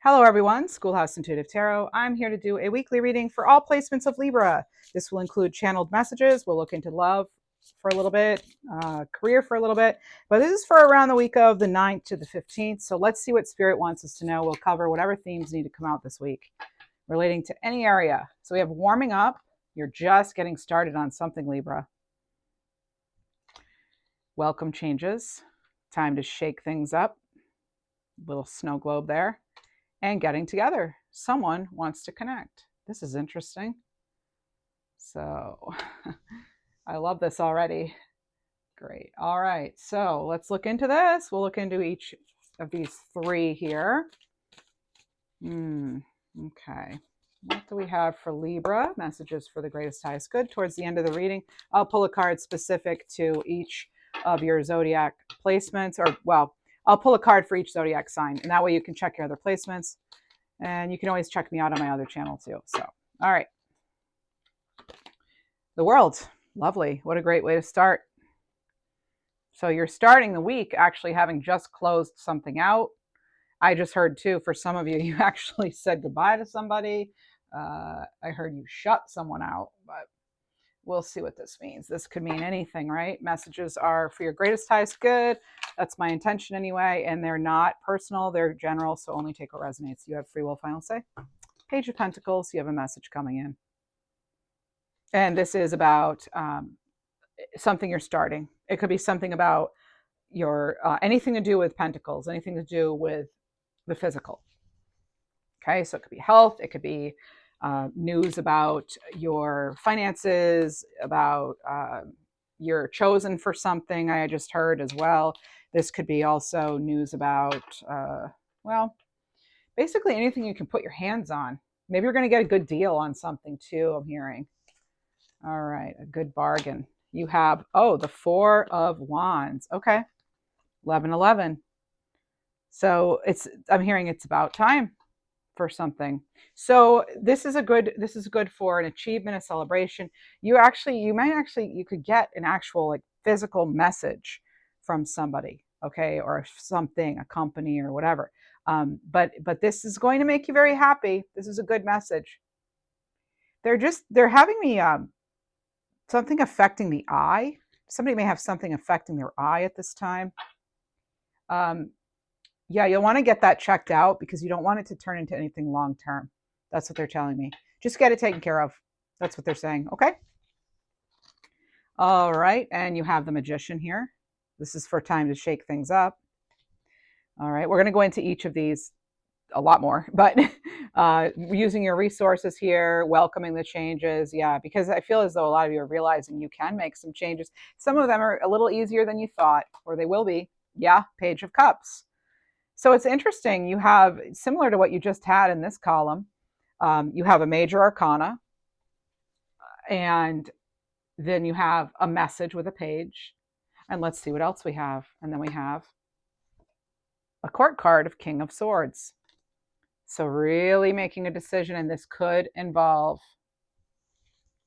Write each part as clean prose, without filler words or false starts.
Hello everyone, Schoolhouse Intuitive Tarot. I'm here to do a weekly reading for all placements of Libra. This will include channeled messages. We'll look into love for a little bit, career for a little bit, but this is for around the week of the 9th to the 15th. So let's see what Spirit wants us to know. We'll cover whatever themes need to come out this week relating to any area. So we have warming up. You're just getting started on something, Libra. Welcome changes. Time to shake things up. Little snow globe there. And getting together. Someone wants to connect. This is interesting. So I love this already. Great. All right. So let's look into this. We'll look into each of these three here. Okay. What do we have for Libra? Messages for the greatest, highest good. Towards the end of the reading, I'll pull a card specific to each of your zodiac placements, or, well, I'll pull a card for each zodiac sign, and that way you can check your other placements. And you can always check me out on my other channel too. So, all right. The world. Lovely. What a great way to start. So you're starting the week actually having just closed something out. I just heard too, for some of you, you actually said goodbye to somebody. I heard you shut someone out, but we'll see what this means. This could mean anything, right? Messages are for your greatest, highest good. That's my intention anyway. And they're not personal. They're general. So only take what resonates. You have free will, final say. Page of Pentacles. You have a message coming in. And this is about something you're starting. It could be something about your, anything to do with Pentacles, anything to do with the physical. Okay. So it could be health. It could be news about your finances, about you're chosen for something, I just heard as well. This could be also news about, well, basically anything you can put your hands on. Maybe you're going to get a good deal on something too, I'm hearing. All right, a good bargain. You have, the Four of Wands. Okay, 11-11. So I'm hearing it's about time for something. So this is good for an achievement, a celebration. You could get an actual like physical message from somebody, okay, or something, a company or whatever. But this is going to make you very happy. This is a good message. They're having me something affecting the eye. Somebody may have something affecting their eye at this time. Yeah, you'll want to get that checked out because you don't want it to turn into anything long term. That's what they're telling me. Just get it taken care of. That's what they're saying. Okay. All right. And you have the Magician here. This is for time to shake things up. All right. We're going to go into each of these a lot more, but using your resources here, welcoming the changes. Yeah, because I feel as though a lot of you are realizing you can make some changes. Some of them are a little easier than you thought, or they will be. Yeah. Page of Cups. So it's interesting. You have, similar to what you just had in this column, you have a major arcana, and then you have a message with a page. And let's see what else we have. And then we have a court card of King of Swords. So really making a decision, and this could involve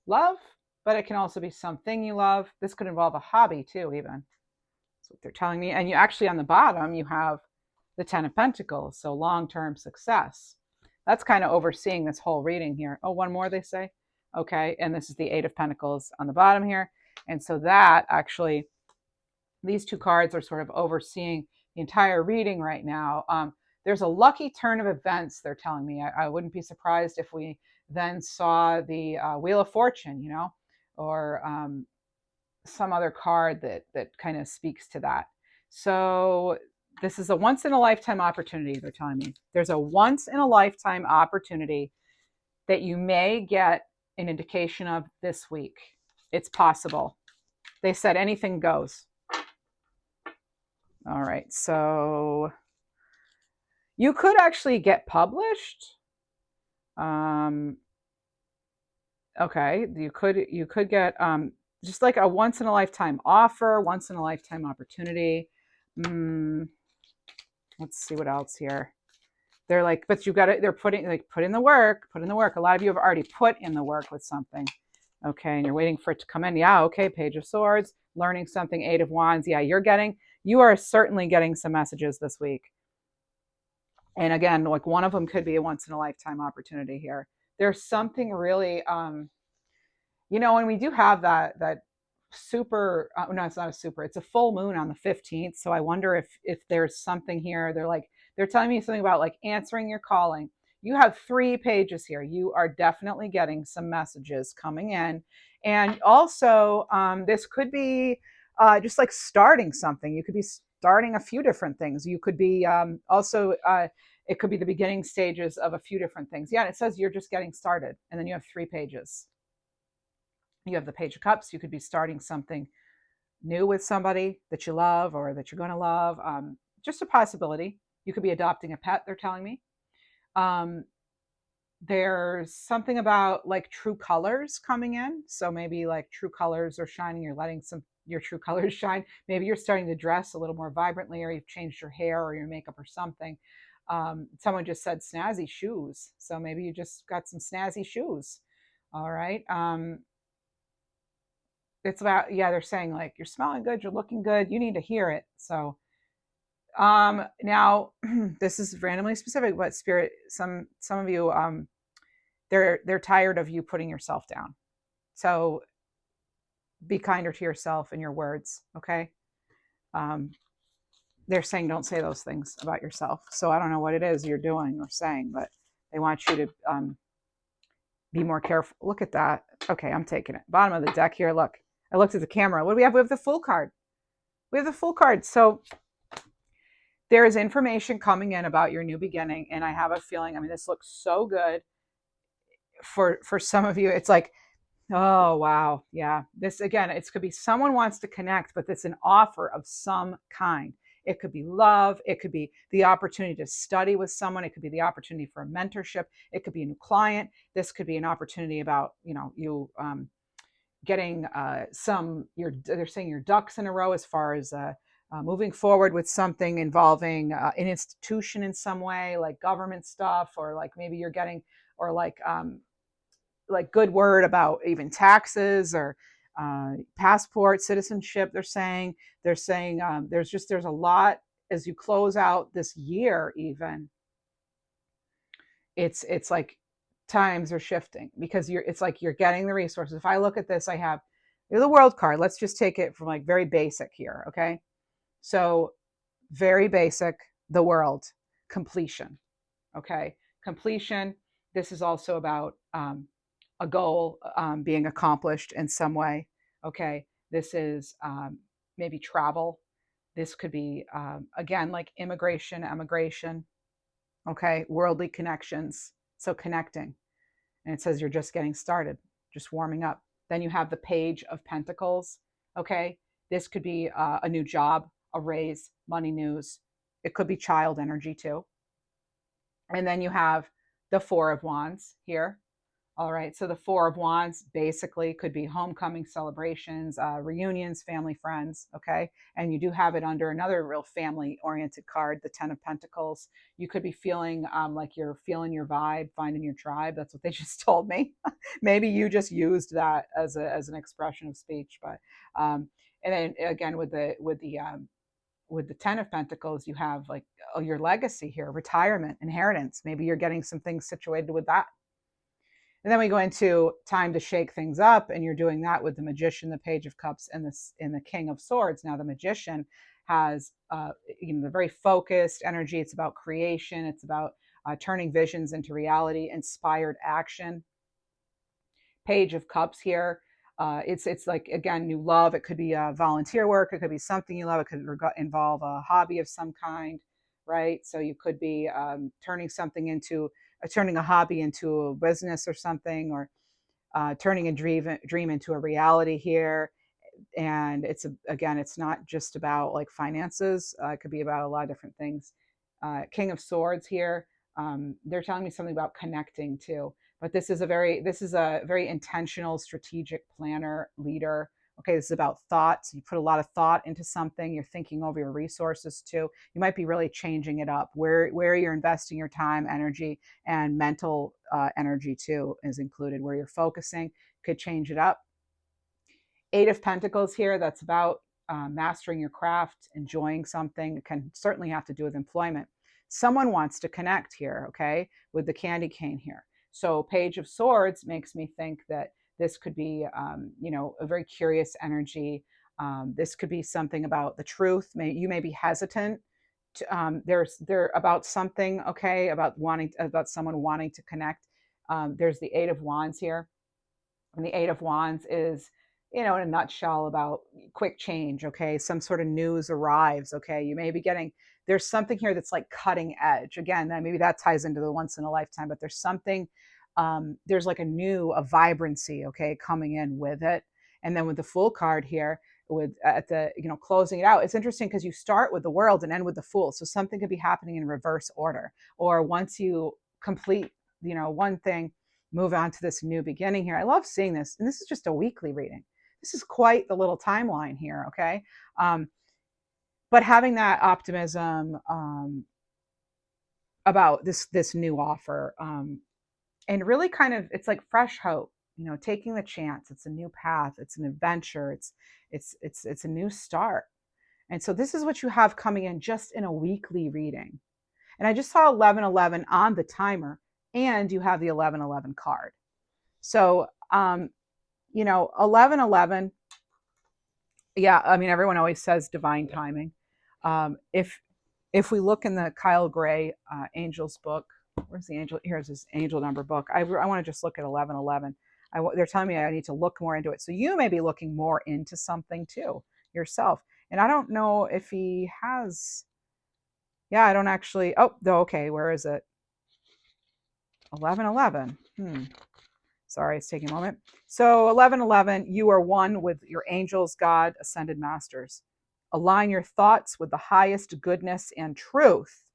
love, but it can also be something you love. This could involve a hobby too, even. That's what they're telling me. And you actually, on the bottom, you have the Ten of Pentacles, so long-term success. That's kind of overseeing this whole reading here. Oh, one more, they say. Okay, and this is the Eight of Pentacles on the bottom here. And so that actually, these two cards are sort of overseeing the entire reading right now. There's a lucky turn of events, they're telling me. I wouldn't be surprised if we then saw the Wheel of Fortune, or some other card that kind of speaks to that. So this is a once-in-a-lifetime opportunity, they're telling me. There's a once-in-a-lifetime opportunity that you may get an indication of this week. It's possible. They said anything goes. All right, so you could actually get published. Okay, you could get just like a once-in-a-lifetime offer, once-in-a-lifetime opportunity. Let's see what else here. They're like, but you got it. They're put in the work. A lot of you have already put in the work with something. Okay, and you're waiting for it to come in. Yeah, okay, Page of Swords, learning something, Eight of Wands. Yeah, you are certainly getting some messages this week. And again, like one of them could be a once in a lifetime opportunity here. There's something really, and we do have that super, no, it's not a super, it's a full moon on the 15th. So I wonder if there's something here. They're telling me something about like answering your calling. You have 3 pages here. You are definitely getting some messages coming in. And also, this could be just like starting something. You could be starting a few different things. You could be also, it could be the beginning stages of a few different things. Yeah, it says you're just getting started. And then you have 3 pages. You have the Page of Cups. You could be starting something new with somebody that you love or that you're going to love. Just a possibility. You could be adopting a pet, they're telling me. Um, there's something about like true colors coming in. So maybe like true colors are shining. You're letting your true colors shine. Maybe you're starting to dress a little more vibrantly, or you've changed your hair or your makeup or something. Someone just said snazzy shoes. So maybe you just got some snazzy shoes. All right. It's about, yeah, they're saying like you're smelling good, you're looking good, you need to hear it. So now this is randomly specific, but spirit, some of you, they're tired of you putting yourself down. So be kinder to yourself and your words. Okay. They're saying don't say those things about yourself. So I don't know what it is you're doing or saying, but they want you to be more careful. Look at that. Okay, I'm taking it. Bottom of the deck here. Look, I looked at the camera. What do we have? We have the Fool card. We have the Fool card. So there is information coming in about your new beginning, and I have a feeling, I mean, this looks so good for some of you. It's like, oh wow, yeah, this again, it could be someone wants to connect, but it's an offer of some kind. It could be love, it could be the opportunity to study with someone, it could be the opportunity for a mentorship, it could be a new client, this could be an opportunity about, you getting they're saying your ducks in a row as far as moving forward with something involving an institution in some way, like government stuff, or like maybe you're getting, or like good word about even taxes or passport, citizenship. There's a lot as you close out this year. Even it's like times are shifting because it's like you're getting the resources. If I look at this, I have the World card. Let's just take it from like very basic here. Okay. So very basic, the World, completion. Okay. Completion. This is also about a goal being accomplished in some way. Okay. This is maybe travel. This could be, again, like immigration, emigration. Okay. Worldly connections. So connecting. And it says you're just getting started, just warming up. Then you have the Page of Pentacles. Okay. This could be a new job, a raise, money news. It could be child energy too. And then you have the Four of Wands here. All right. So the Four of Wands basically could be homecoming celebrations, reunions, family, friends. Okay. And you do have it under another real family oriented card, the Ten of Pentacles. You could be feeling like you're feeling your vibe, finding your tribe. That's what they just told me. Maybe you just used that as an expression of speech. But and then again with the Ten of Pentacles, you have like your legacy here, retirement, inheritance. Maybe you're getting some things situated with that. And then we go into time to shake things up, and you're doing that with the Magician, the Page of Cups, and the King of Swords. Now, the Magician has the very focused energy. It's about creation. It's about turning visions into reality, inspired action. Page of Cups here. It's like, again, new love. It could be volunteer work. It could be something you love. It could involve a hobby of some kind, right? So you could be turning a hobby into a business or something, or turning a dream into a reality here. And it's not just about like finances. It could be about a lot of different things. King of Swords here. They're telling me something about connecting too. But this is a very intentional, strategic planner, leader. Okay, this is about thoughts. You put a lot of thought into something. You're thinking over your resources too. You might be really changing it up. Where you're investing your time, energy, and mental energy too is included. Where you're focusing could change it up. Eight of Pentacles here. That's about mastering your craft, enjoying something. It can certainly have to do with employment. someone wants to connect here, okay, with the candy cane here. So Page of Swords makes me think that this could be, you know, a very curious energy. This could be something about the truth. You may be hesitant to, there about something, okay, about someone wanting to connect. There's the Eight of Wands here, and the Eight of Wands is, you know, in a nutshell, about quick change, okay? Some sort of news arrives, okay? You may be getting, there's something here that's like cutting edge. Again, maybe that ties into the once in a lifetime, but there's something, there's like a vibrancy, okay, coming in with it. And then with the Fool card here, with at the, you know, closing it out, it's interesting because you start with the World and end with the Fool. So something could be happening in reverse order, or once you complete, you know, one thing, move on to this new beginning here. I love seeing this. And this is just a weekly reading. This is quite the little timeline here, okay? But having that optimism about this new offer, and really kind of, it's like fresh hope, you know, taking the chance. It's a new path. It's an adventure. It's a new start. And so this is what you have coming in just in a weekly reading. And I just saw 1111 on the timer, and you have the 1111 card. So, you know, 1111, yeah, I mean, everyone always says divine timing. If we look in the Kyle Gray Angel's book, where's the angel? Here's his angel number book. I want to just look at 1111. They're telling me I need to look more into it. So you may be looking more into something too yourself. And I don't know if he has, yeah, I don't actually, oh, okay, where is it? 1111. Sorry, it's taking a moment. So 1111, you are one with your angels, God, ascended masters. Align your thoughts with the highest goodness and truth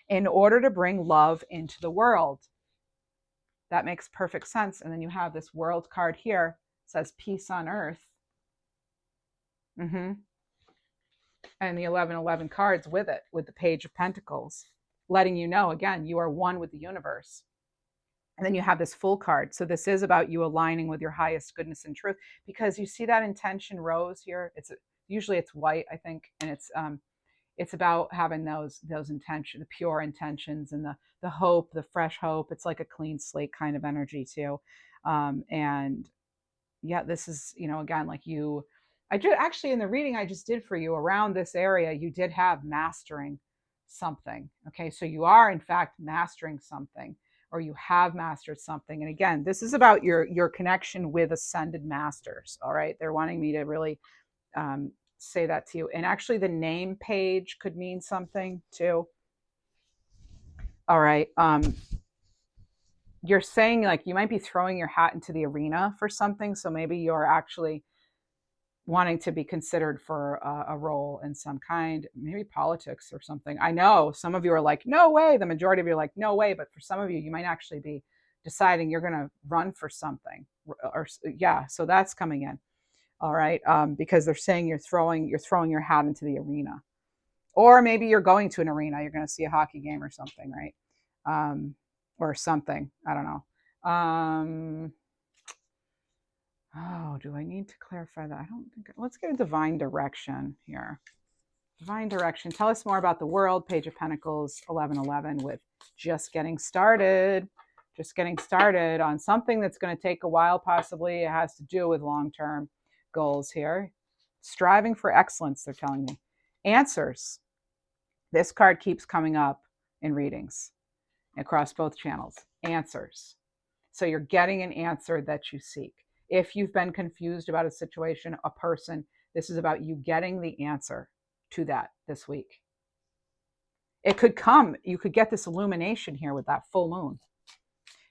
in order to bring love into the world. That makes perfect sense. And then you have this World card here, it says peace on earth. And the 1111 cards with it, with the Page of Pentacles, letting you know, again, you are one with the universe. And then you have this Fool card. So this is about you aligning with your highest goodness and truth, because you see that intention rose here. Usually it's white, I think, and it's about having those intentions, the pure intentions, and the hope, the fresh hope. It's like a clean slate kind of energy too. And yeah, this is, you know, again, like I did actually in the reading I just did for you around this area, you did have mastering something. Okay, so you are in fact mastering something, or you have mastered something. And again, this is about your connection with ascended masters. All right, they're wanting me to really say that to you. And actually the name Page could mean something too. All right, you're saying like you might be throwing your hat into the arena for something. So maybe you're actually wanting to be considered for a role in some kind, maybe politics or something. I know some of you are like, no way. The majority of you are like, no way. But for some of you, you might actually be deciding you're going to run for something. Or yeah, so that's coming in. All right, because they're saying you're throwing your hat into the arena, or maybe you're going to an arena. You're going to see a hockey game or something, right? Or something. I don't know. Oh, do I need to clarify that? I don't think. Let's get a divine direction here. Divine direction. Tell us more about the World, Page of Pentacles, 1111, with just getting started. Just getting started on something that's going to take a while, possibly. It has to do with long-term goals here. Striving for excellence, they're telling me. Answers. This card keeps coming up in readings across both channels. Answers. So you're getting an answer that you seek. If you've been confused about a situation, a person, this is about you getting the answer to that this week. It could come, you could get this illumination here with that full moon.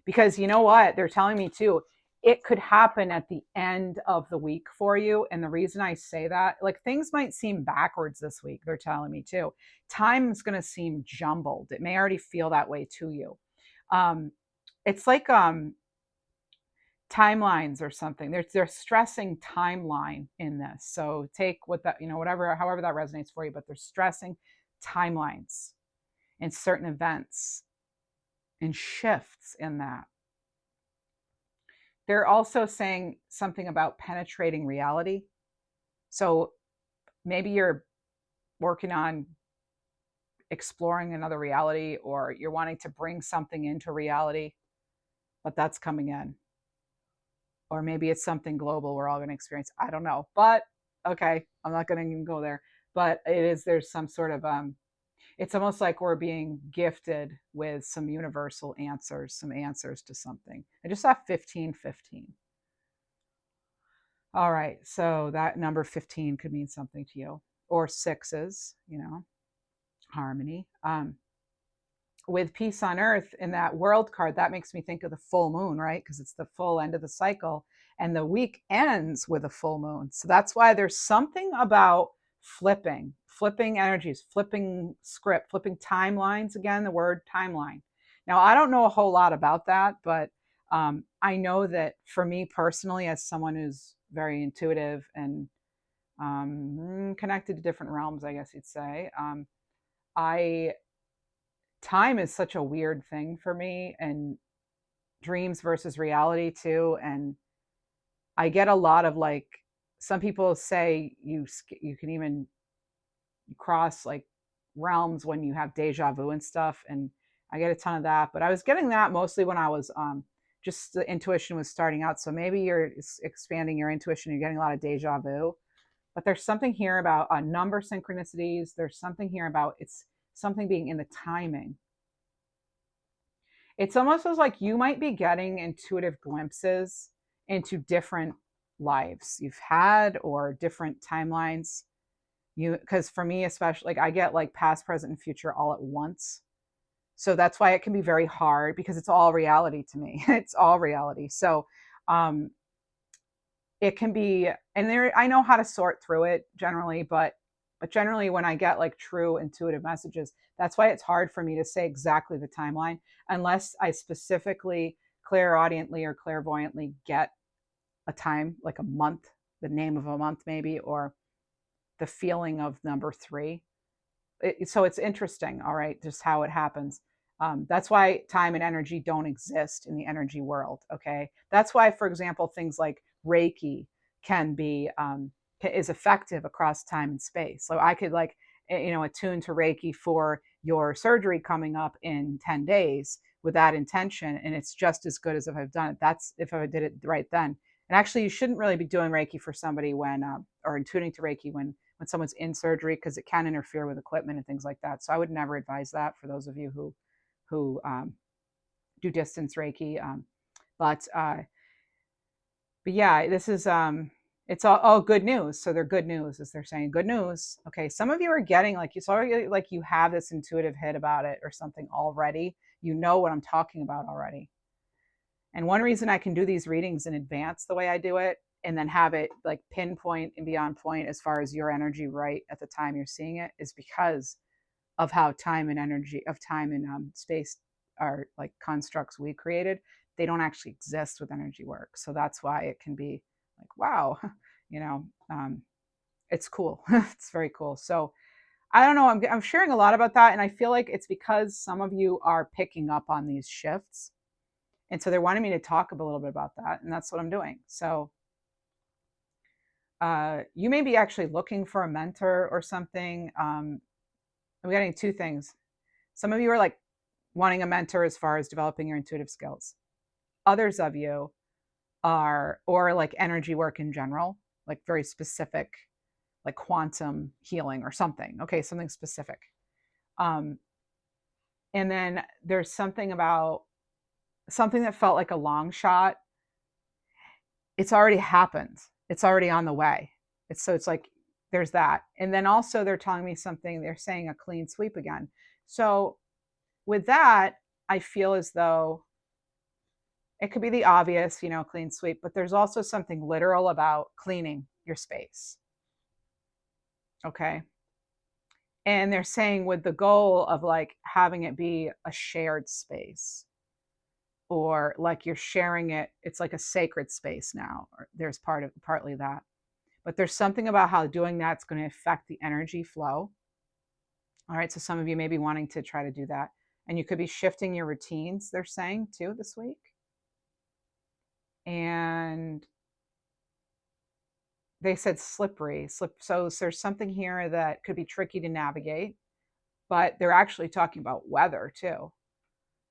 Because you know what? They're telling me too, it could happen at the end of the week for you. And the reason I say that, like things might seem backwards this week, they're telling me too. Time's going to seem jumbled. It may already feel that way to you. It's like timelines or something. They're stressing timeline in this. So take what that, you know, however that resonates for you, but they're stressing timelines and certain events and shifts in that. They're also saying something about penetrating reality. So maybe you're working on exploring another reality, or you're wanting to bring something into reality, but that's coming in. Or maybe it's something global we're all going to experience. I don't know. But okay, I'm not going to even go there. But there's some sort of it's almost like we're being gifted with some universal answers, some answers to something. I just saw 1515. All right, so that number 15 could mean something to you, or sixes, harmony. With peace on earth in that world card, that makes me think of the full moon, right? Because it's the full end of the cycle, and the week ends with a full moon. So that's why there's something about flipping energies, flipping script, flipping timelines. Again, the word timeline. Now, I don't know a whole lot about that, but I know that for me personally, as someone who's very intuitive and connected to different realms, I guess you'd say, I time is such a weird thing for me, and dreams versus reality too. And I get a lot of like, some people say you can even cross like realms when you have deja vu and stuff, and I get a ton of that. But I was getting that mostly when I was just the intuition was starting out. So maybe you're expanding your intuition, you're getting a lot of deja vu. But there's something here about number synchronicities. There's something here about it's something being in the timing. It's almost as like you might be getting intuitive glimpses into different lives you've had, or different timelines. Because for me especially, like I get like past, present, and future all at once. So that's why it can be very hard, because it's all reality to me. It's all reality. So um it can be, and there I know how to sort through it generally, but generally when I get like true intuitive messages, that's why it's hard for me to say exactly the timeline unless I specifically clairaudiently or clairvoyantly get a time, like a month, the name of a month maybe, or the feeling of number 3. So it's interesting, all right, just how it happens. That's why time and energy don't exist in the energy world. Okay, that's why, for example, things like Reiki can be is effective across time and space. So I could like attune to Reiki for your surgery coming up in 10 days with that intention, and it's just as good as if I've done it. That's if I did it right then. And actually, you shouldn't really be doing Reiki for somebody when or tuning to Reiki when someone's in surgery, because it can interfere with equipment and things like that. So I would never advise that for those of you who do distance Reiki. But yeah, this is it's all good news. So they're good news, as they're saying, good news. Okay, some of you are getting like you already like you have this intuitive hit about it or something already. You know what I'm talking about already. And one reason I can do these readings in advance the way I do it, and then have it like pinpoint and be on point as far as your energy right at the time you're seeing it, is because of how time and energy of time and space are like constructs we created. They don't actually exist with energy work. So that's why it can be like, wow, you know, it's cool. It's very cool. So I don't know. I'm sharing a lot about that. And I feel like it's because some of you are picking up on these shifts. And so they're wanting me to talk a little bit about that. And that's what I'm doing. So you may be actually looking for a mentor or something. I'm getting two things. Some of you are like wanting a mentor as far as developing your intuitive skills. Others of you are, or like energy work in general, like very specific, like quantum healing or something. Okay, something specific. And then there's something about something that felt like a long shot. It's already happened. It's already on the way. It's like there's that. And then also they're telling me something, they're saying a clean sweep again. So with that, I feel as though it could be the obvious, clean sweep, but there's also something literal about cleaning your space. Okay. And they're saying with the goal of like having it be a shared space, or like you're sharing it. It's like a sacred space now. Or there's partly that, but there's something about how doing that's going to affect the energy flow. All right. So some of you may be wanting to try to do that. And you could be shifting your routines, they're saying too, this week. And they said slippery. So there's something here that could be tricky to navigate. but they're actually talking about weather too.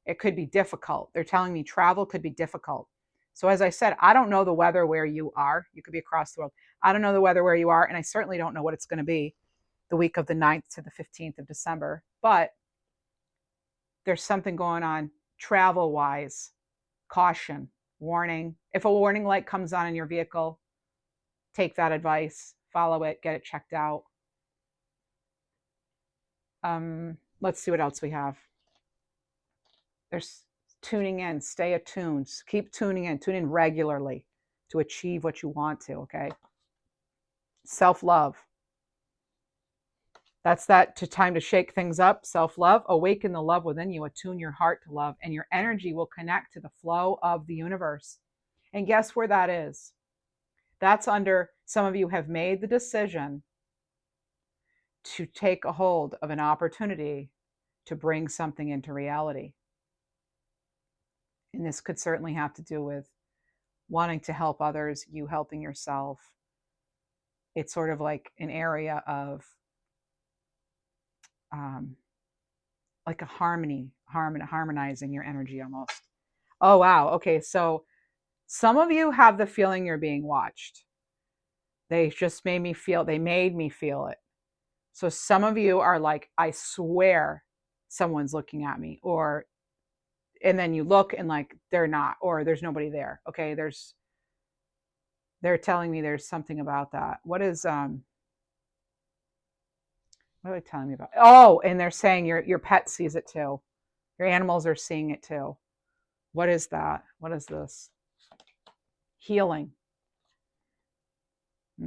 It could be difficult. They're telling me travel could be difficult. So as I said, I don't know the weather where you are. You could be across the world. I don't know the weather where you are, and I certainly don't know what it's going to be the week of the 9th to the 15th of December. But there's something going on travel-wise. Caution, warning. If a warning light comes on in your vehicle, take that advice, follow it, get it checked out. Let's see what else we have. There's tuning in, stay attuned, keep tuning in regularly to achieve what you want to, okay? Self-love. That's that time to shake things up. Self-love, awaken the love within you, attune your heart to love, and your energy will connect to the flow of the universe. And guess where that is? That's under, some of you have made the decision to take a hold of an opportunity to bring something into reality. And this could certainly have to do with wanting to help others, you helping yourself. It's sort of like an area of like a harmonizing your energy almost. Oh, wow. Okay. So some of you have the feeling you're being watched. They made me feel it. So some of you are like, I swear someone's looking at me, and then you look and like, they're not, or there's nobody there. Okay. They're telling me there's something about that. What are they telling me about? Oh, and they're saying your pet sees it too. Your animals are seeing it too. What is that? What is this? Healing.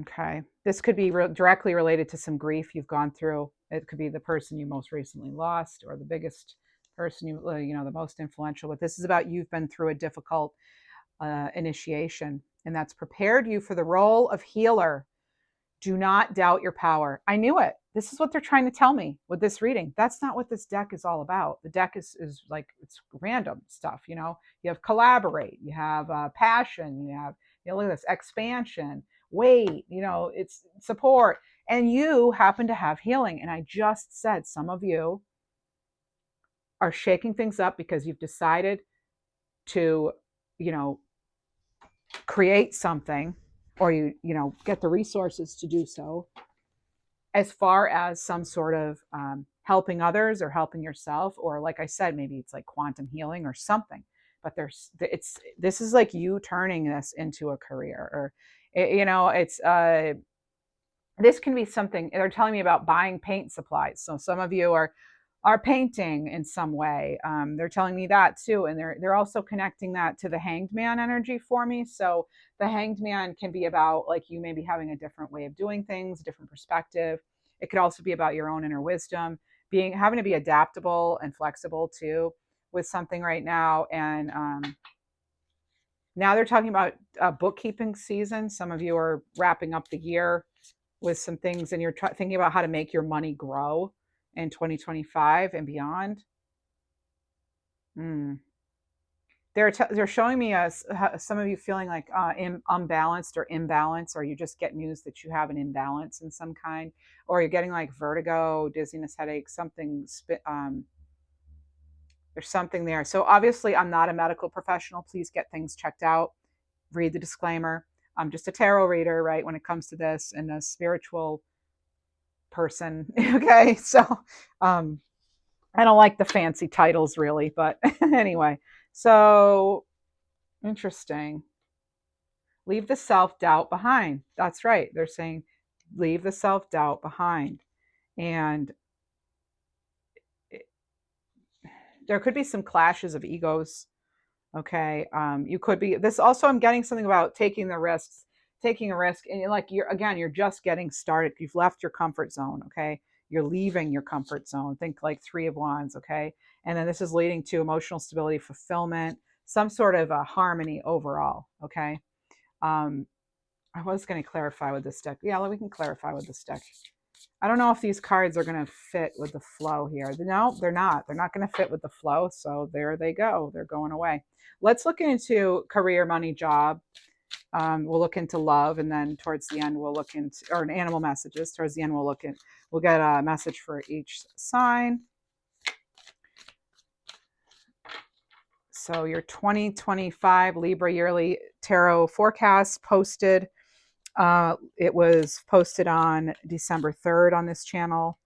Okay. This could be directly related to some grief you've gone through. It could be the person you most recently lost, or the biggest person the most influential. But this is about, you've been through a difficult initiation, and that's prepared you for the role of healer. Do not doubt your power. I knew it. This is what they're trying to tell me with this reading. That's not what this deck is all about. The deck is like, it's random stuff. You have collaborate, you have passion, you have, look at this, expansion, weight, it's support. And you happen to have healing. And I just said, some of you are shaking things up because you've decided to, create something, or you get the resources to do so, as far as some sort of helping others or helping yourself, or like I said, maybe it's like quantum healing or something. But this is like you turning this into a career, or this can be something. They're telling me about buying paint supplies. So some of you are painting in some way. They're telling me that too. And they're also connecting that to the Hanged Man energy for me. So the Hanged Man can be about like you maybe having a different way of doing things, a different perspective. It could also be about your own inner wisdom, having to be adaptable and flexible too with something right now. And now they're talking about bookkeeping season. Some of you are wrapping up the year with some things, and you're thinking about how to make your money grow in 2025 and beyond. They're showing me some of you feeling like unbalanced or imbalance, or you just get news that you have an imbalance in some kind, or you're getting like vertigo, dizziness, headache, something. There's something there. So obviously, I'm not a medical professional. Please get things checked out. Read the disclaimer. I'm just a tarot reader, right? When it comes to this, and a spiritual person. Okay, so I don't like the fancy titles really, but anyway. So interesting. Leave the self-doubt behind. That's right. They're saying leave the self-doubt behind. And there could be some clashes of egos. Okay. You could be this also. I'm getting something about taking a risk, and like you're just getting started. You've left your comfort zone. Okay. You're leaving your comfort zone. Think like 3 of Wands. Okay. And then this is leading to emotional stability, fulfillment, some sort of a harmony overall. Okay. I was going to clarify with this deck. Yeah, we can clarify with this deck. I don't know if these cards are going to fit with the flow here. No, they're not. They're not going to fit with the flow. So there they go. They're going away. Let's look into career, money, job. We'll look into love, and then towards the end we'll look into, or animal messages. Towards the end we'll get a message for each sign. So your 2025 Libra yearly tarot forecast posted. It was posted on December 3rd on this channel.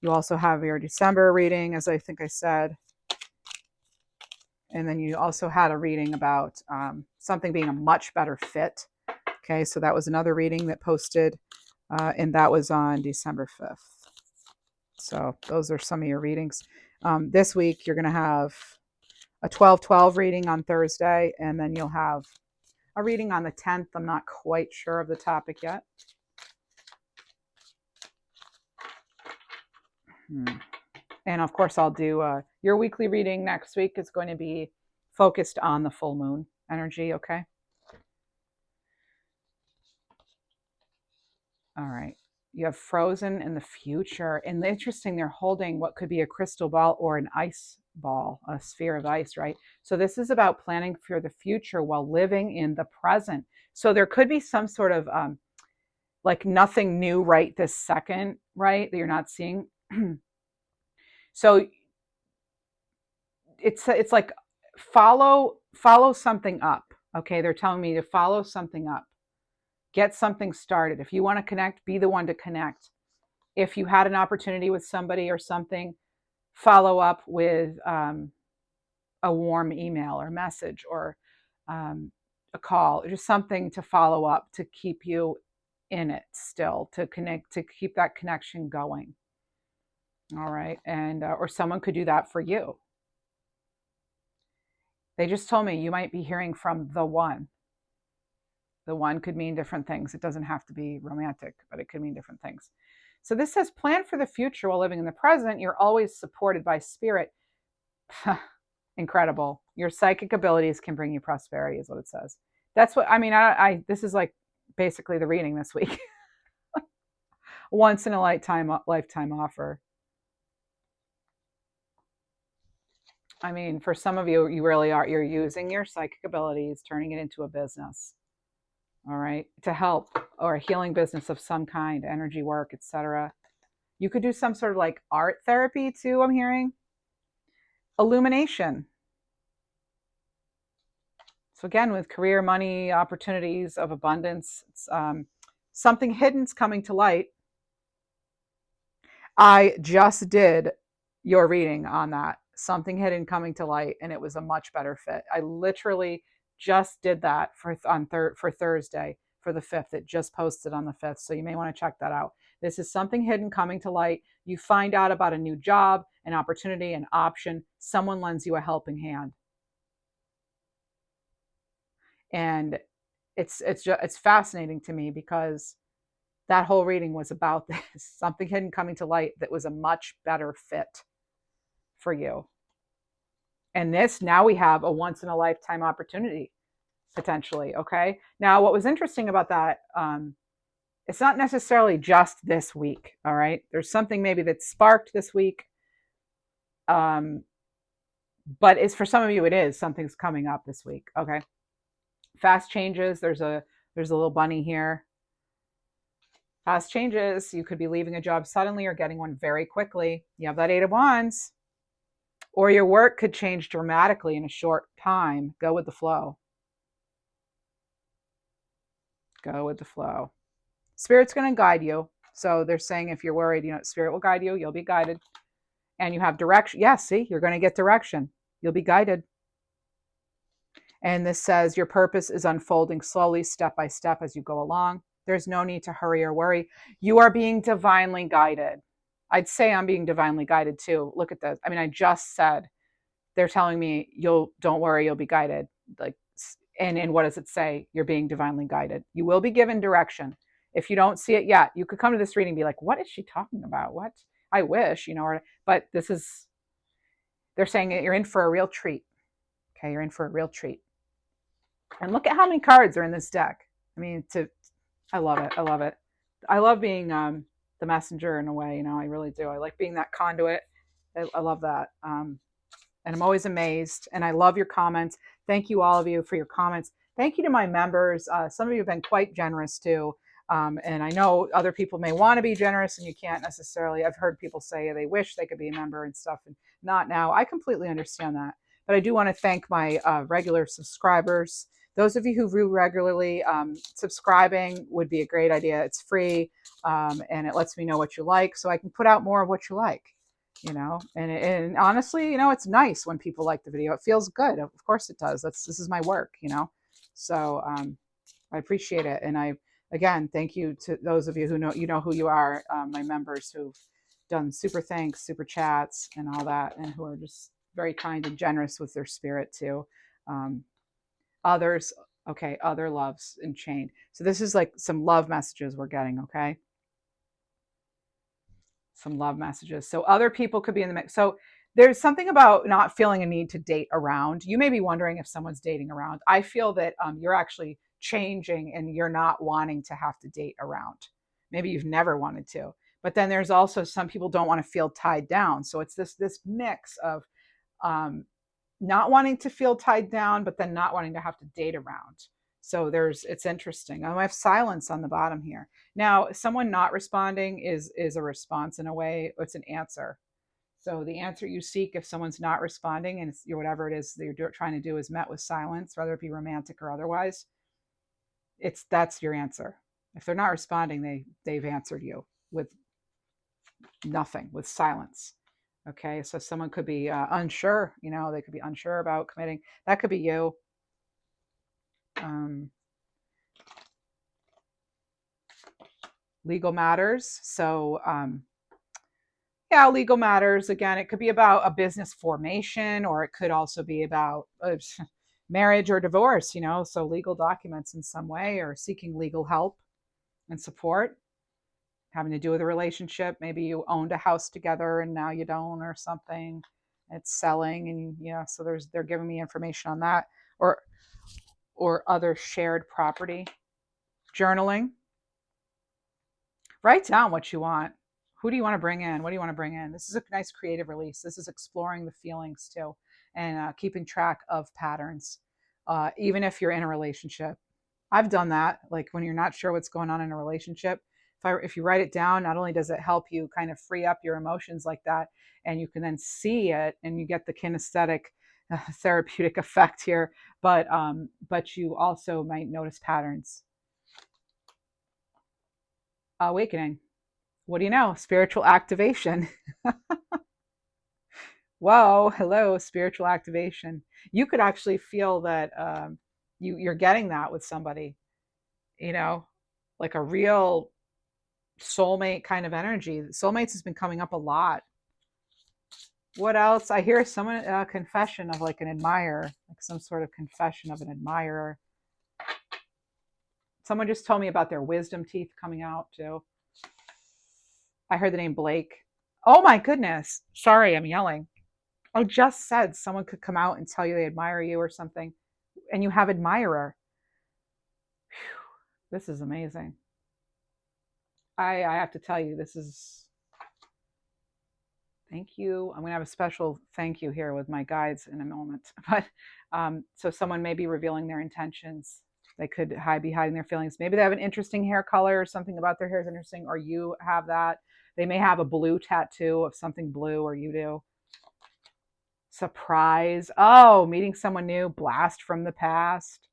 You also have your December reading, as I think I said. And then you also had a reading about something being a much better fit. Okay, so that was another reading that posted, and that was on December 5th. So those are some of your readings. This week, you're going to have a 12/12 reading on Thursday, and then you'll have a reading on the 10th. I'm not quite sure of the topic yet. And of course, I'll do your weekly reading next week. Is going to be focused on the full moon energy, okay? All right. You have frozen in the future. And interesting, they're holding what could be a crystal ball or an ice ball, a sphere of ice, right? So this is about planning for the future while living in the present. So there could be some sort of like nothing new right this second, right? That you're not seeing. So it's like follow something up. Okay, they're telling me to follow something up. Get something started. If you want to connect, be the one to connect. If you had an opportunity with somebody or something, follow up with a warm email or message or a call, just something to follow up to keep you in it still, to connect, to keep that connection going. All right. And, or someone could do that for you. They just told me you might be hearing from the one. The one could mean different things. It doesn't have to be romantic, but it could mean different things. So this says plan for the future while living in the present. You're always supported by spirit. Incredible. Your psychic abilities can bring you prosperity is what it says. That's what, I mean, this is like basically the reading this week. Once in a lifetime offer. I mean, for some of you, you really are, you're using your psychic abilities, turning it into a business. All right, to help, or a healing business of some kind, energy work, etc. You could do some sort of like art therapy too, I'm hearing. Illumination. So again, with career, money, opportunities of abundance, it's, something hidden's coming to light. I just did your reading on that. Something hidden coming to light, and it was a much better fit. I literally just did that for Thursday for the 5th. It just posted on the 5th, so you may want to check that out. This is something hidden coming to light. You find out about a new job, an opportunity, an option. Someone lends you a helping hand, and it's fascinating to me because that whole reading was about this, something hidden coming to light that was a much better fit for you. And this, now we have a once in a lifetime opportunity potentially. Okay. Now, what was interesting about that, it's not necessarily just this week. All right. There's something maybe that sparked this week. But it's, for some of you, it is something's coming up this week. Okay. Fast changes. There's a little bunny here. Fast changes. You could be leaving a job suddenly or getting one very quickly. You have that 8 of Wands. Or your work could change dramatically in a short time. Go with the flow. Go with the flow. Spirit's going to guide you. So they're saying if you're worried, Spirit will guide you. You'll be guided. And you have direction. Yeah, see, you're going to get direction. You'll be guided. And this says your purpose is unfolding slowly, step by step as you go along. There's no need to hurry or worry. You are being divinely guided. I'd say I'm being divinely guided too. Look at this. I mean, I just said, they're telling me don't worry, you'll be guided. Like, and what does it say? You're being divinely guided. You will be given direction. If you don't see it yet, you could come to this reading and be like, what is she talking about? What? I wish, but this is, they're saying that you're in for a real treat. Okay, you're in for a real treat. And look at how many cards are in this deck. I mean, I love it. I love it. I love being the messenger in a way, I really do. I like being that conduit. I love that. And I'm always amazed. And I love your comments. Thank you, all of you, for your comments. Thank you to my members. Some of you have been quite generous too. And I know other people may want to be generous and you can't necessarily. I've heard people say they wish they could be a member and stuff, and not now. I completely understand that. But I do want to thank my regular subscribers. Those of you who view regularly, subscribing would be a great idea. It's free, and it lets me know what you like so I can put out more of what you like. And honestly, it's nice when people like the video. It feels good. Of course it does. This is my work. So I appreciate it. And again, thank you to those of you who know who you are, my members who've done super thanks, super chats, and all that, and who are just very kind and generous with their spirit too. Others, okay, other loves and chain. So this is like some love messages we're getting, okay? Some love messages. So other people could be in the mix. So there's something about not feeling a need to date around. You may be wondering if someone's dating around. I feel that you're actually changing and you're not wanting to have to date around. Maybe you've never wanted to. But then there's also some people don't want to feel tied down. So it's this mix of not wanting to feel tied down, but then not wanting to have to date around. So it's interesting. I have silence on the bottom here. Now, someone not responding is a response in a way. It's an answer. So the answer you seek, if someone's not responding and whatever it is that you're trying to do is met with silence, whether it be romantic or otherwise, that's your answer. If they're not responding, they've answered you with nothing, with silence. Okay, so someone could be unsure. They could be unsure about committing. That could be you. Legal matters. So yeah, legal matters. Again, it could be about a business formation, or it could also be about marriage or divorce, so legal documents in some way, or seeking legal help and support, having to do with a relationship. Maybe you owned a house together and now you don't, or something. It's selling, and so they're giving me information on that, or other shared property. Journaling. Write down what you want. Who do you want to bring in? What do you want to bring in? This is a nice creative release. This is exploring the feelings too, and keeping track of patterns, even if you're in a relationship. I've done that. Like when you're not sure what's going on in a relationship, if you write it down, not only does it help you kind of free up your emotions like that, and you can then see it, and you get the kinesthetic therapeutic effect here, but you also might notice patterns. Awakening. What do you know? Spiritual activation. Whoa, hello, spiritual activation. You could actually feel that you're getting that with somebody, like a real soulmate kind of energy. Soulmates has been coming up a lot. What else? I hear someone confession of like an admirer, like some sort of confession of an admirer. Someone just told me about their wisdom teeth coming out too. I heard the name Blake. Oh my goodness. Sorry, I'm yelling. I just said someone could come out and tell you they admire you or something, and you have admirer. Whew, this is amazing. I have to tell you, this is, thank you. I'm going to have a special thank you here with my guides in a moment. But so someone may be revealing their intentions. They could be hiding their feelings. Maybe they have an interesting hair color, or something about their hair is interesting, or you have that. They may have a blue tattoo of something blue, or you do. Surprise. Oh, meeting someone new, blast from the past.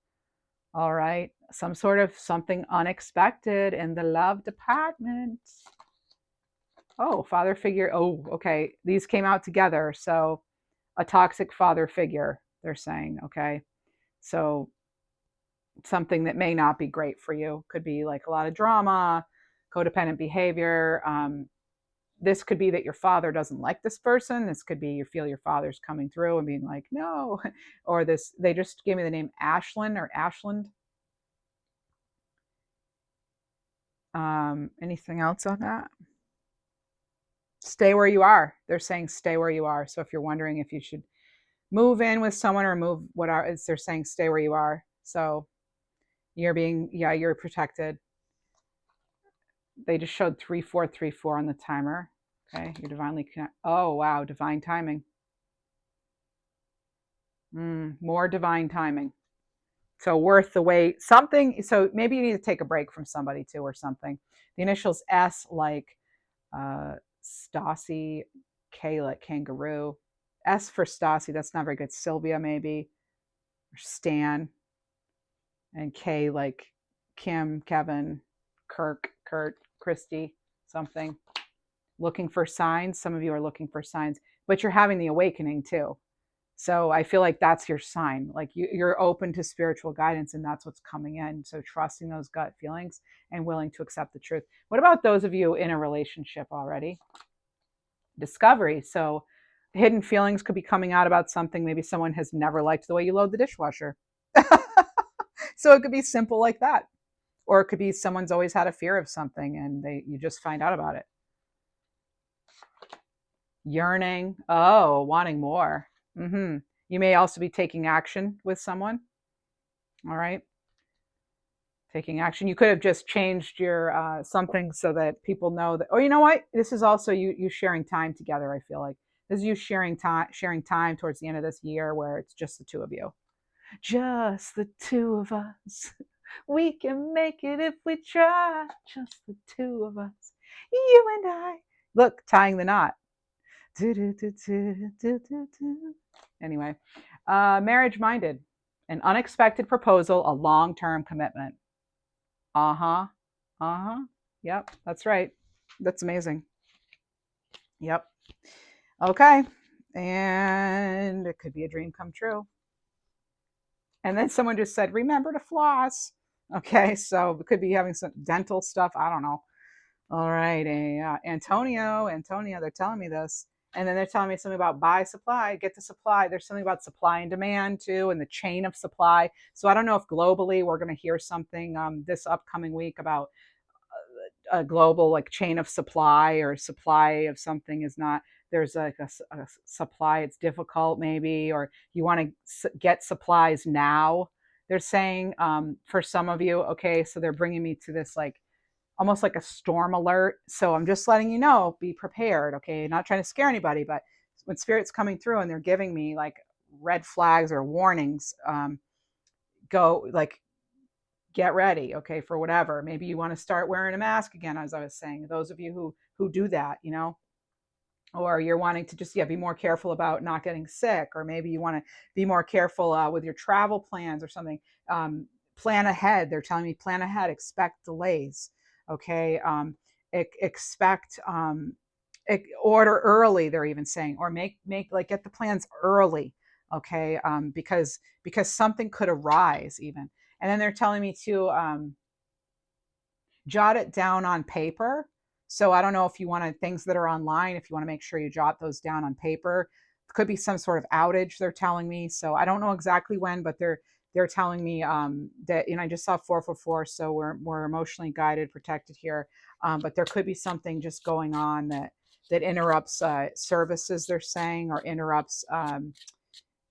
All right. Some sort of something unexpected in the love department. Oh, father figure. Oh, okay. These came out together. So a toxic father figure, they're saying. Okay. So something that may not be great for you. Could be like a lot of drama, codependent behavior. This could be that your father doesn't like this person. This could be you feel your father's coming through and being like, no. Or this, they just gave me the name Ashland or Ashland. Anything else on that? Stay where you are. They're saying stay where you are. So if you're wondering if you should move in with someone or move, they're saying stay where you are. So you're protected. They just showed 3434 on the timer. Okay, you're divinely connected. Oh, wow, divine timing. More divine timing. So worth the wait. Something. So maybe you need to take a break from somebody too, or something. The initials S, like Stassi, K like kangaroo. S for Stassi. That's not very good. Sylvia maybe, or Stan, and K like Kim, Kevin, Kirk, Kurt, Christy, something. Looking for signs. Some of you are looking for signs, but you're having the awakening too. So I feel like that's your sign. Like you're open to spiritual guidance, and that's what's coming in. So trusting those gut feelings and willing to accept the truth. What about those of you in a relationship already? Discovery. So hidden feelings could be coming out about something. Maybe someone has never liked the way you load the dishwasher. So it could be simple like that. Or it could be someone's always had a fear of something and you just find out about it. Yearning. Oh, wanting more. Mm-hmm. You may also be taking action with someone. All right. Taking action. You could have just changed your something so that people know that, oh, you know what? This is also you sharing time together, I feel like. This is you sharing time towards the end of this year where it's just the two of you. Just the two of us. We can make it if we try. Just the two of us. You and I. Look, tying the knot. Anyway, marriage minded. An unexpected proposal, a long-term commitment. Uh-huh. Uh-huh. Yep, that's right. That's amazing. Yep. Okay. And it could be a dream come true. And then someone just said, remember to floss. Okay, so we could be having some dental stuff. I don't know. All right. Antonio, they're telling me this. And then they're telling me something about buy supply, get the supply. There's something about supply and demand too, and the chain of supply. So I don't know if globally we're going to hear something this upcoming week about a global like chain of supply, or supply of something is not, there's like a supply, it's difficult maybe, or you want to get supplies now, they're saying, for some of you. Okay, so they're bringing me to this like almost like a storm alert. So I'm just letting you know, be prepared. Okay, not trying to scare anybody, but when spirit's coming through and they're giving me like red flags or warnings, go like get ready, okay, for whatever. Maybe you want to start wearing a mask again, as I was saying. Those of you who do that, or you're wanting to just be more careful about not getting sick, or maybe you want to be more careful with your travel plans or something. Plan ahead. They're telling me plan ahead. Expect delays. Okay, expect order early. They're even saying, or make like get the plans early. Okay, because something could arise even. And then they're telling me to jot it down on paper. So I don't know if you want to, things that are online, if you want to make sure you jot those down on paper. It could be some sort of outage, they're telling me. So I don't know exactly when, but they're telling me that, I just saw 444, so we're emotionally guided, protected here. But there could be something just going on that interrupts services, they're saying, or interrupts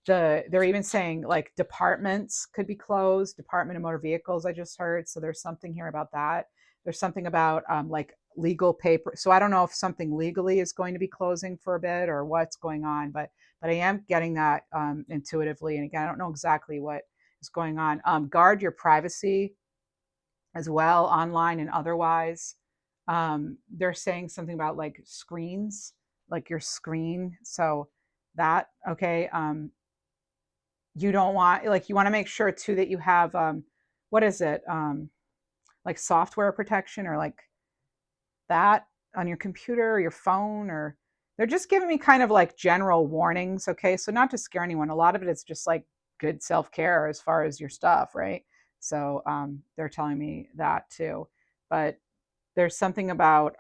they're even saying like departments could be closed, Department of Motor Vehicles, I just heard. So there's something here about that. There's something about like legal paper. So I don't know if something legally is going to be closing for a bit or what's going on, but I am getting that intuitively. And again, I don't know exactly what is going on. Guard your privacy as well, online and otherwise. They're saying something about like screens, like your screen. So that, okay. You don't want, like, you want to make sure too that you have what is it, like software protection, or like that on your computer or your phone. Or they're just giving me kind of like general warnings. Okay, so not to scare anyone, a lot of it is just like good self-care as far as your stuff, right? So they're telling me that too. But there's something about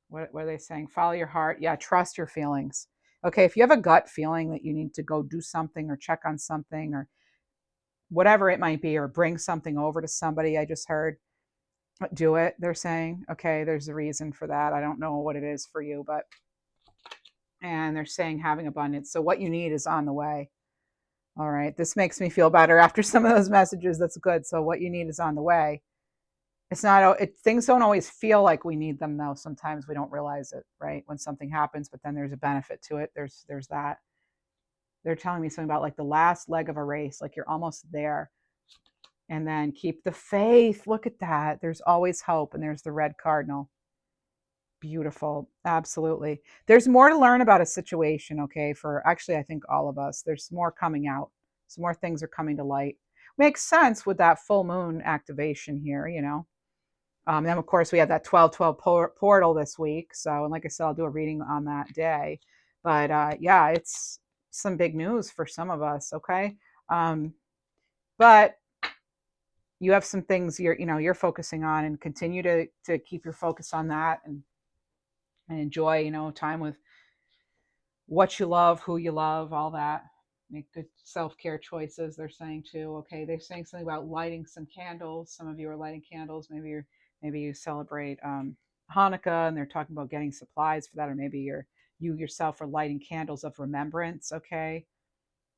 what are they saying? Follow your heart. Yeah, trust your feelings. Okay, if you have a gut feeling that you need to go do something or check on something or whatever it might be, or bring something over to somebody, I just heard, do it, they're saying. Okay, there's a reason for that. I don't know what it is for you, but, and they're saying having abundance. So what you need is on the way. All right, this makes me feel better after some of those messages. That's good. So what you need is on the way. It's not, things don't always feel like we need them though. Sometimes we don't realize it, right? When something happens, but then there's a benefit to it. There's that. They're telling me something about like the last leg of a race, like you're almost there. And then keep the faith. Look at that. There's always hope. And there's the red cardinal. Beautiful. Absolutely. There's more to learn about a situation, okay, for actually, I think all of us. There's more coming out. Some more things are coming to light. Makes sense with that full moon activation here, you know. Then, of course, we have that 12/12 portal this week. So, and like I said, I'll do a reading on that day. But yeah, it's some big news for some of us, okay? But you have some things you're focusing on, and continue to keep your focus on that, and enjoy, time with what you love, who you love, all that. Make good self-care choices, they're saying too. Okay, they're saying something about lighting some candles. Some of you are lighting candles. Maybe you celebrate Hanukkah, and they're talking about getting supplies for that, or maybe you yourself are lighting candles of remembrance. Okay,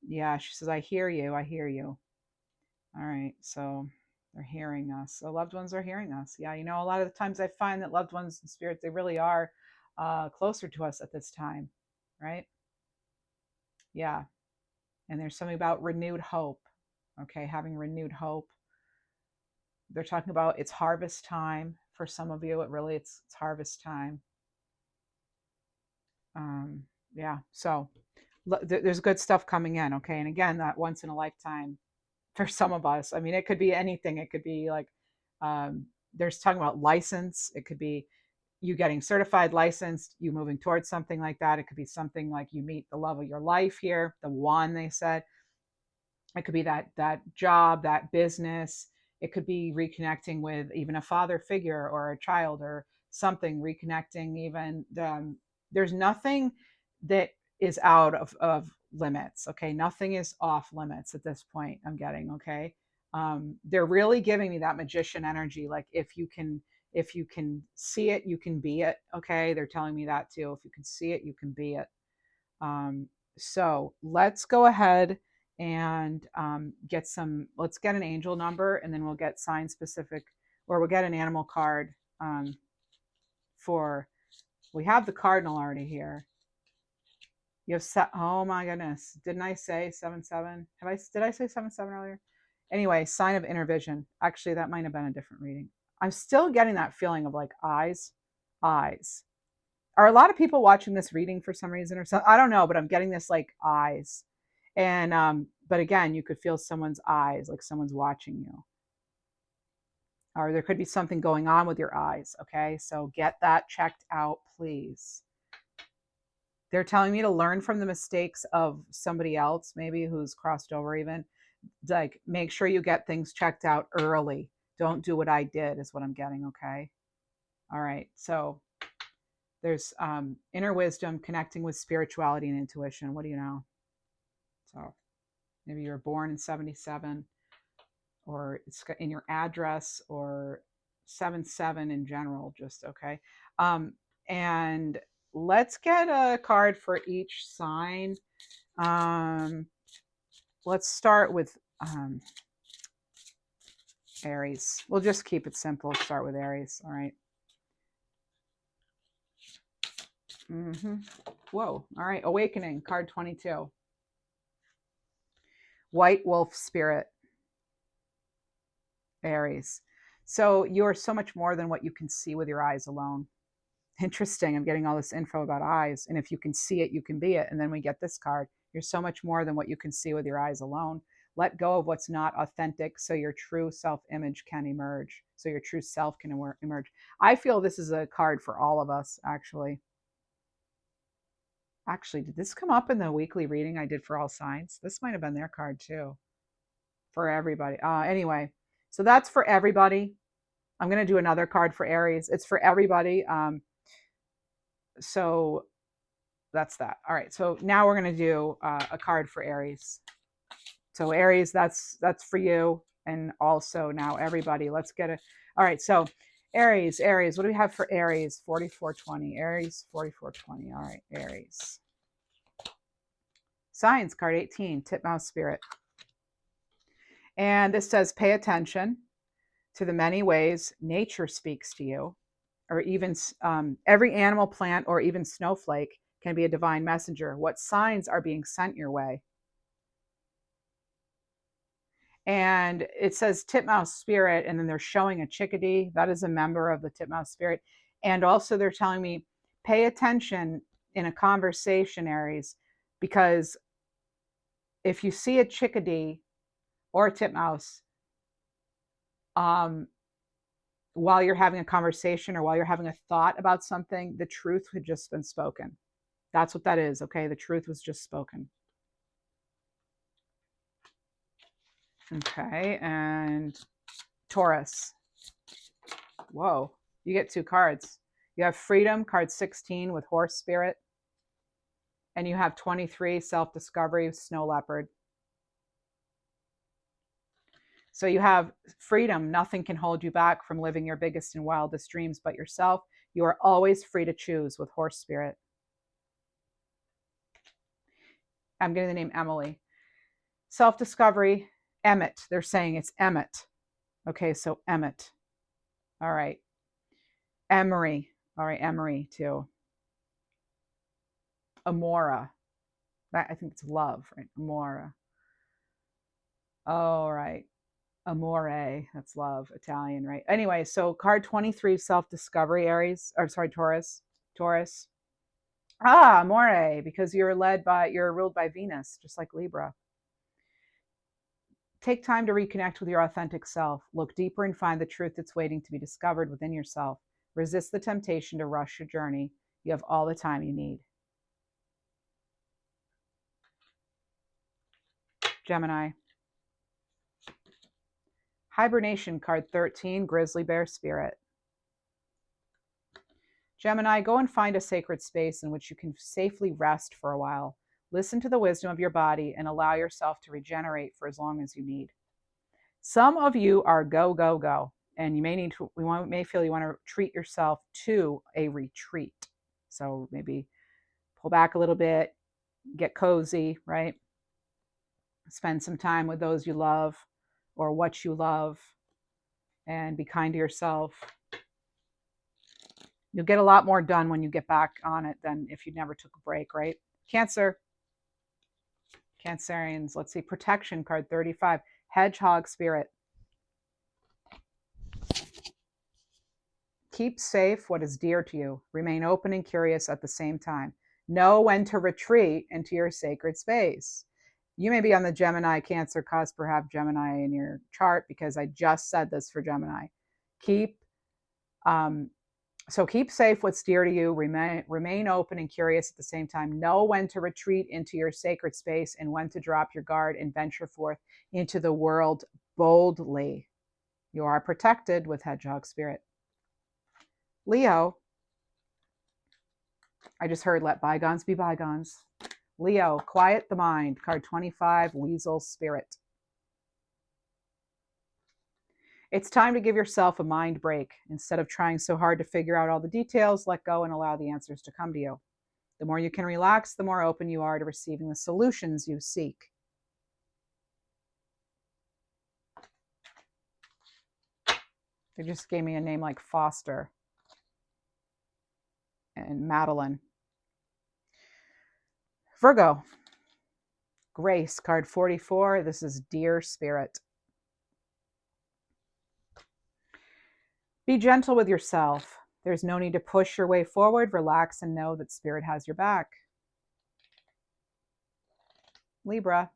yeah, she says, I hear you. All right, so they're hearing us. So loved ones are hearing us. Yeah, a lot of the times I find that loved ones and spirits, they really are closer to us at this time, right? Yeah. And there's something about renewed hope. Okay, having renewed hope. They're talking about it's harvest time for some of you. It's harvest time. Yeah, so there's good stuff coming in. Okay, and again, that once in a lifetime for some of us. I mean, it could be anything. It could be like there's talking about license. It could be you getting certified, licensed, you moving towards something like that. It could be something like you meet the love of your life here, the one they said. It could be that job, that business. It could be reconnecting with even a father figure or a child or something, reconnecting even. There's nothing that is out of limits. Okay. Nothing is off limits at this point, I'm getting. Okay. They're really giving me that magician energy. Like if you can see it, you can be it. Okay. They're telling me that too. If you can see it, you can be it. So let's go ahead and let's get an angel number, and then we'll get sign specific, or we'll get an animal card we have the cardinal already here. You have oh my goodness, didn't I say 7/7? Did I say 7/7 earlier? Anyway, sign of inner vision. Actually, that might have been a different reading. I'm still getting that feeling of like eyes. Are a lot of people watching this reading for some reason or something? I don't know, but I'm getting this like eyes. And but again, you could feel someone's eyes, like someone's watching you. Or there could be something going on with your eyes. Okay, so get that checked out, please. They're telling me to learn from the mistakes of somebody else, maybe who's crossed over even. Like, make sure you get things checked out early. Don't do what I did, is what I'm getting. Okay. All right. So there's inner wisdom, connecting with spirituality and intuition. What do you know? So maybe you were born in 77, or it's in your address, or 7/7 in general, just okay. And let's get a card for each sign. Let's start with Aries. We'll just keep it simple. Start with Aries. All right. Whoa. All right. Awakening, card 22. White wolf spirit. Aries. So you're so much more than what you can see with your eyes alone. Interesting. I'm getting all this info about eyes. And if you can see it, you can be it. And then we get this card. You're so much more than what you can see with your eyes alone. Let go of what's not authentic so your true self-image can emerge. So your true self can emerge. I feel this is a card for all of us, actually. Actually, did this come up in the weekly reading I did for all signs? This might have been their card too. For everybody. Anyway, so that's for everybody. I'm going to do another card for Aries. It's for everybody. So that's that. All right. So now we're going to do a card for Aries. So Aries, that's for you. And also now everybody, let's get it. All right. So Aries, what do we have for Aries? 4420. Aries, 4420. All right. Aries. Signs, card 18, titmouse spirit. And this says, pay attention to the many ways nature speaks to you, or even every animal, plant, or even snowflake can be a divine messenger. What signs are being sent your way? And it says titmouse spirit, and then they're showing a chickadee. That is a member of the titmouse spirit. And also they're telling me, pay attention in a conversation, Aries, because if you see a chickadee or a titmouse, while you're having a conversation or while you're having a thought about something, the truth had just been spoken. That's what that is, okay? The truth was just spoken. Okay, and Taurus. Whoa, you get 2 cards. You have freedom, card 16 with horse spirit. And you have 23, self-discovery, snow leopard. So you have freedom. Nothing can hold you back from living your biggest and wildest dreams but yourself. You are always free to choose with horse spirit. I'm getting the name Emily. Self-discovery, Emmett. They're saying it's Emmett. Okay, so Emmett. All right. Emery. All right, Emery too. Amora. I think it's love, right? Amora. All right. Amore. That's love. Italian, right? Anyway, so card 23, self-discovery, Aries. Or sorry, Taurus. Taurus. Ah, amore, because you're ruled by Venus, just like Libra. Take time to reconnect with your authentic self. Look deeper and find the truth that's waiting to be discovered within yourself. Resist the temptation to rush your journey. You have all the time you need. Gemini. Hibernation, card 13, grizzly bear spirit. Gemini, go and find a sacred space in which you can safely rest for a while. Listen to the wisdom of your body and allow yourself to regenerate for as long as you need. Some of you are go, go, go, and you may feel you want to treat yourself to a retreat. So maybe pull back a little bit, get cozy, right? Spend some time with those you love or what you love, and be kind to yourself. You'll get a lot more done when you get back on it than if you never took a break, right? Cancer. Cancerians. Let's see. Protection, card 35. Hedgehog spirit. Keep safe what is dear to you. Remain open and curious at the same time. Know when to retreat into your sacred space. You may be on the Gemini Cancer cusp or have Gemini in your chart, because I just said this for Gemini. Keep safe what's dear to you. Remain open and curious at the same time. Know when to retreat into your sacred space and when to drop your guard and venture forth into the world boldly. You are protected with Hedgehog spirit. Leo. I just heard let bygones be bygones. Leo, quiet the mind. Card 25, weasel spirit. It's time to give yourself a mind break. Instead of trying so hard to figure out all the details, let go and allow the answers to come to you. The more you can relax, the more open you are to receiving the solutions you seek. They just gave me a name like Foster and Madeline. Virgo. Grace, card 44. This is dear spirit. Be gentle with yourself. There's no need to push your way forward. Relax and know that spirit has your back. Libra.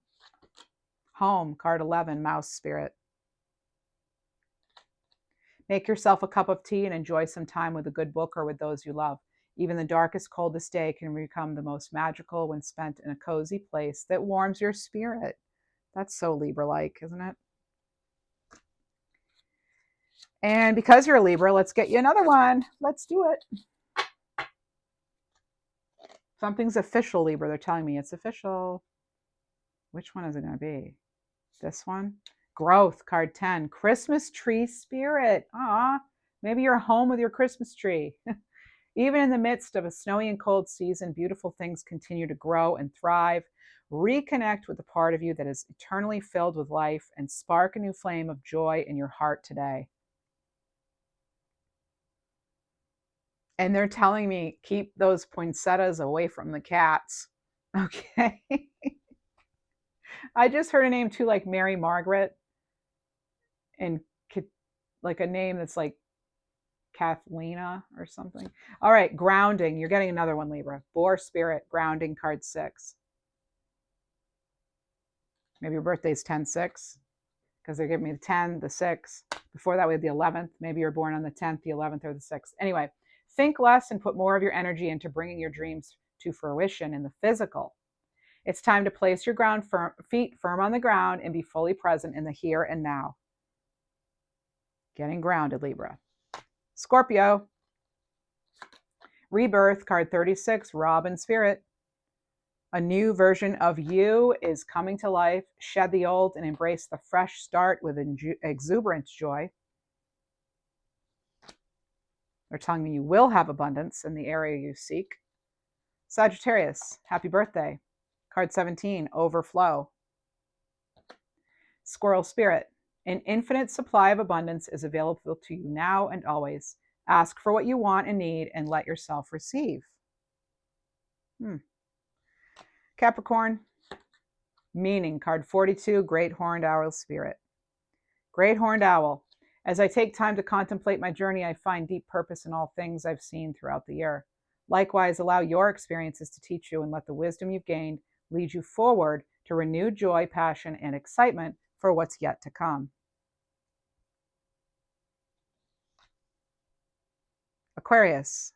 Home, card 11, mouse spirit. Make yourself a cup of tea and enjoy some time with a good book or with those you love. Even the darkest, coldest day can become the most magical when spent in a cozy place that warms your spirit. That's so Libra-like, isn't it? And because you're a Libra, let's get you another one. Let's do it. Something's official, Libra. They're telling me it's official. Which one is it going to be? This one? Growth, card 10. Christmas tree spirit. Maybe you're home with your Christmas tree. Even in the midst of a snowy and cold season, beautiful things continue to grow and thrive. Reconnect with the part of you that is eternally filled with life and spark a new flame of joy in your heart today. And they're telling me, keep those poinsettias away from the cats. Okay. I just heard a name too, like Mary Margaret. and like a name that's like Kathlena or something. All right, grounding. You're getting another one, Libra. Boar spirit, grounding, card 6. Maybe your birthday's 10/6 because they're giving me the 10, the 6. Before that, we had the 11th. Maybe you're born on the 10th, the 11th, or the 6th. Anyway, think less and put more of your energy into bringing your dreams to fruition in the physical. It's time to place your feet firm on the ground and be fully present in the here and now. Getting grounded, Libra. Scorpio. Rebirth, card 36, Robin Spirit. A new version of you is coming to life. Shed the old and embrace the fresh start with exuberant joy. They're telling me you will have abundance in the area you seek. Sagittarius, happy birthday. Card 17, overflow. Squirrel Spirit, an infinite supply of abundance is available to you now and always. Ask for what you want and need and let yourself receive. Capricorn, meaning, card 42, Great Horned Owl Spirit. Great Horned Owl, as I take time to contemplate my journey, I find deep purpose in all things I've seen throughout the year. Likewise, allow your experiences to teach you and let the wisdom you've gained lead you forward to renewed joy, passion, and excitement for what's yet to come. Aquarius,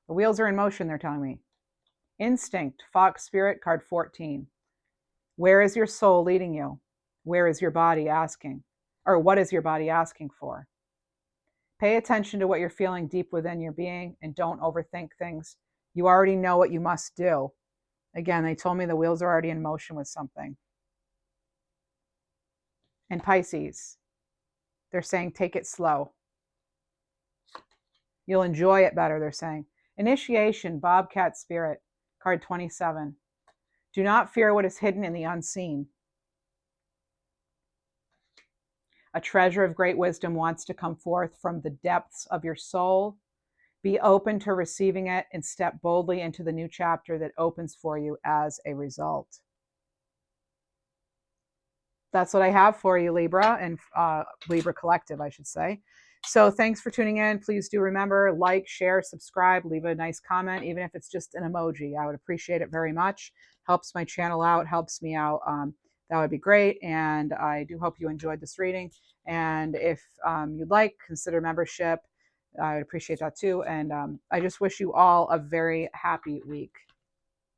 the wheels are in motion, they're telling me. Instinct, Fox Spirit, card 14. Where is your soul leading you? Where is your body asking? Or what is your body asking for? Pay attention to what you're feeling deep within your being and don't overthink things. You already know what you must do. Again, they told me the wheels are already in motion with something. And Pisces, they're saying take it slow. You'll enjoy it better, they're saying. Initiation, Bobcat Spirit, card 27. Do not fear what is hidden in the unseen. A treasure of great wisdom wants to come forth from the depths of your soul. Be open to receiving it and step boldly into the new chapter that opens for you as a result. That's what I have for you, Libra, and Libra Collective, I should say. So thanks for tuning in. Please do remember, like, share, subscribe, leave a nice comment, even if it's just an emoji. I would appreciate it very much. Helps my channel out, helps me out. That would be great. And I do hope you enjoyed this reading. And if you'd like, consider membership. I would appreciate that too. And I just wish you all a very happy week.